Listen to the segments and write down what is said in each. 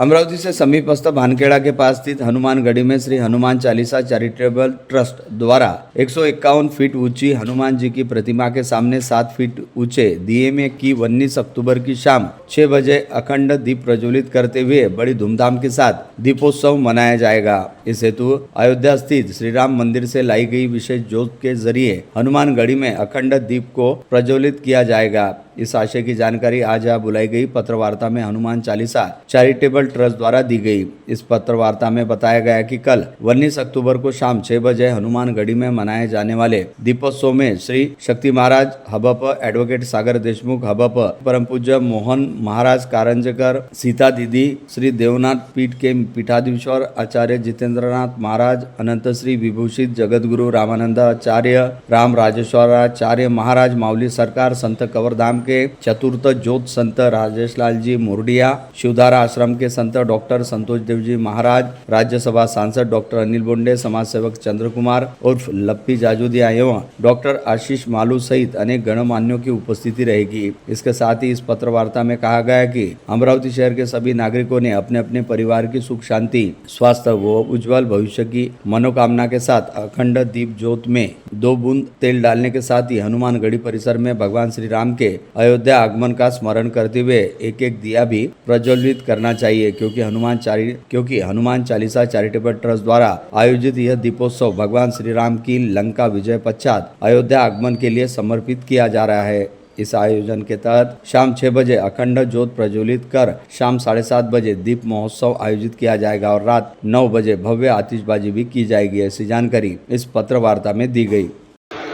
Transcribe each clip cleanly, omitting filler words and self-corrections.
अमरावती से समीपस्थ भानखेड़ा के पास स्थित हनुमान गढ़ी में श्री हनुमान चालीसा चैरिटेबल ट्रस्ट द्वारा 151 फीट ऊंची हनुमान जी की प्रतिमा के सामने 7 फीट ऊंचे दिए में की 19 अक्टूबर की शाम 6 बजे अखंड दीप प्रज्वलित करते हुए बड़ी धूमधाम के साथ दीपोत्सव मनाया जाएगा। इस हेतु अयोध्या स्थित श्री राम मंदिर से लाई गई विशेष ज्योत के जरिए हनुमान गढ़ी में अखंड दीप को प्रज्वलित किया जाएगा। इस आशय की जानकारी आज यहाँ बुलाई गई पत्रवार्ता में हनुमान चालीसा चैरिटेबल ट्रस्ट द्वारा दी गई। इस पत्रवार्ता में बताया गया कि कल 19 अक्टूबर को शाम 6 बजे हनुमान गढ़ी में मनाए जाने वाले दीपोत्सव में श्री शक्ति महाराज हबप, एडवोकेट सागर देशमुख हबप, परम पूज्य मोहन महाराज कारंजकर, सीता दीदी, श्री देवनाथ पीठ के पीठाधीश्वर आचार्य जितेंद्रनाथ महाराज, अनंत श्री विभूषित जगतगुरु रामानंद आचार्य, राम राजेश्वराचार्य महाराज, माउली सरकार, संत कवरधाम के चतुर्थ ज्योत संत राजेश लाल जी मुरडिया, शिवधारा आश्रम के संत डॉक्टर संतोष देव जी महाराज, राज्यसभा सांसद डॉक्टर अनिल बोंडे, समाज सेवक चंद्र कुमार उर्फ लप्पी जाजूदिया एवं डॉक्टर आशीष मालू सहित अनेक गणमान्यों की उपस्थिति रहेगी। इसके साथ ही इस पत्रवार्ता में कहा गया कि अमरावती शहर के सभी नागरिकों ने अपने अपने परिवार की सुख शांति, स्वास्थ्य व उज्जवल भविष्य की मनोकामना के साथ अखंड दीप ज्योत में 2 बूंद तेल डालने के साथ ही हनुमान गढ़ी परिसर में भगवान श्री राम के अयोध्या आगमन का स्मरण करते हुए एक एक दिया भी प्रज्वलित करना चाहिए, क्योंकि हनुमान चालीसा चैरिटेबल ट्रस्ट द्वारा आयोजित यह दीपोत्सव भगवान श्री राम की लंका विजय पश्चात अयोध्या आगमन के लिए समर्पित किया जा रहा है। इस आयोजन के तहत शाम 6 बजे अखंड ज्योत प्रज्वलित कर शाम 7:30 बजे दीप महोत्सव आयोजित किया जाएगा और रात 9 बजे भव्य आतिशबाजी भी की जाएगी। ऐसी जानकारी इस पत्रवार्ता में दी गई।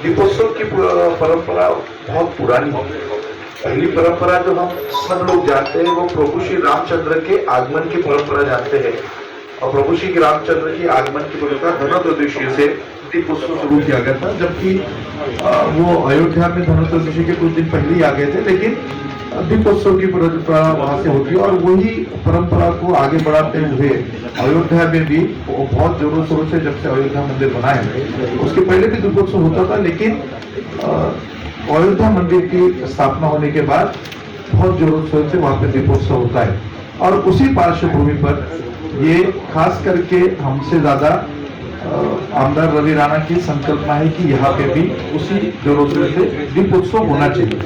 दीपोत्सव की परंपरा बहुत पुरानी है। पहली परंपरा जो हम सब लोग जानते हैं वो प्रभु श्री रामचंद्र के आगमन की परंपरा जानते हैं और प्रभु श्री रामचंद्र की आगमन की परंपरा धनत्रयोदशी से दीपोत्सव शुरू किया गया था, जबकि वो अयोध्या में धनत्रयोदशी के कुछ दिन पहले ही आ गए थे, लेकिन दीपोत्सव की परंपरा वहां से होती है और वही परंपरा को आगे बढ़ाते हुए अयोध्या में भी बहुत जोरों शोरों से जब से अयोध्या मंदिर बना है उसके पहले भी दीपोत्सव होता था, लेकिन अयोध्या मंदिर की स्थापना होने के बाद बहुत जोरों शोरों से वहां पे दीपोत्सव होता है और उसी पार्श्वभूमि पर ये खास करके हमसे ज्यादा आमदार रवि राणा की संकल्पना है कि यहाँ पे भी उसी जोरों शोरों से दीपोत्सव होना चाहिए।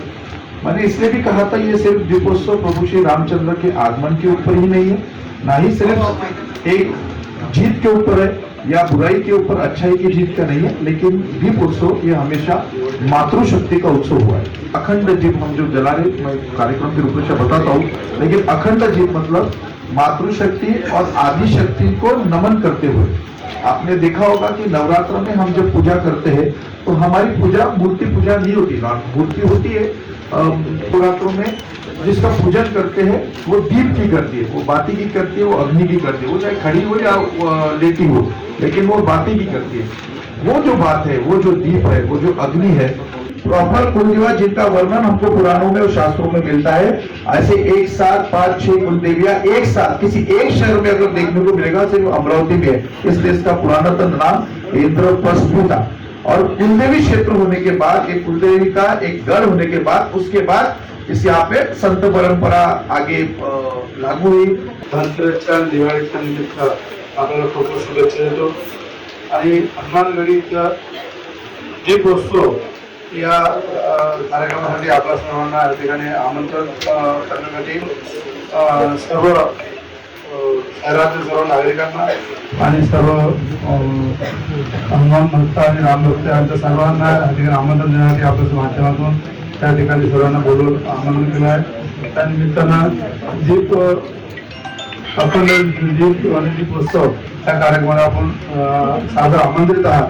मैंने इसलिए भी कहा था ये सिर्फ दीपोत्सव प्रभु श्री रामचंद्र के आगमन के ऊपर ही नहीं है, ना ही सिर्फ एक जीत के ऊपर है या बुराई के ऊपर अच्छाई की जीत का नहीं है, लेकिन दीपोत्सव ये हमेशा मातृशक्ति का उत्सव हुआ है। अखंड दीप हम जो जला रहे, मैं कार्यक्रम की रूपरेखा बताता हूँ, लेकिन अखंड दीप मतलब मातृशक्ति और आदि शक्ति को नमन करते हुए। आपने देखा होगा कि नवरात्र में हम जब पूजा करते हैं तो हमारी पूजा मूर्ति पूजा नहीं होती, मूर्ति होती है नवरात्रों में जिसका पूजन करते हैं वो दीप की करती है, वो बाती की करती है, वो अग्नि की करती है, वो चाहे खड़ी हो या लेटी हो, लेकिन वो बाती की करती है। वो जो बात है, वो जो दीप है, वो जो अग्नि है, प्रॉपर कुलदेवा जिनका वर्णन हमको पुराणों में और शास्त्रों में मिलता है, ऐसे 1 7 5 6 कुलदेवियां एक साथ किसी एक शहर में अगर देखने को मिलेगा, सिर्फ अमरावती में है। इस देश का पुरातन नाम इंद्रप्रस्थ था और कुलदेवी क्षेत्र होने के बाद, एक कुलदेवी का एक गढ़ होने के बाद, उसके बाद इस यहाँ पे संत परंपरा आगे लागू हुई। धनतेरसच्या दिवाळीच्या निमित्त आपल्याला खूप शुभेच्छा देतो आणि हनुमान गढीचा दीपोत्सव या कार्यक्रमासाठी आपल्या सर्वांना या ठिकाणी आमंत्रण करण्यासाठी सर्व शहरातील सर्व नागरिकांना आणि सर्व हनुमान भक्त आणि राम भक्त यांच्या सर्वांना या ठिकाणी आमंत्रण देण्यासाठी आपल्या माध्यमातून त्या ठिकाणी सर्वांना बोलवून आमंत्रण केलं आहे। त्या निमित्तानं दीप अखंड दीप आणि दीपोत्सव या कार्यक्रमाला आपण सादर आमंत्रित आहात।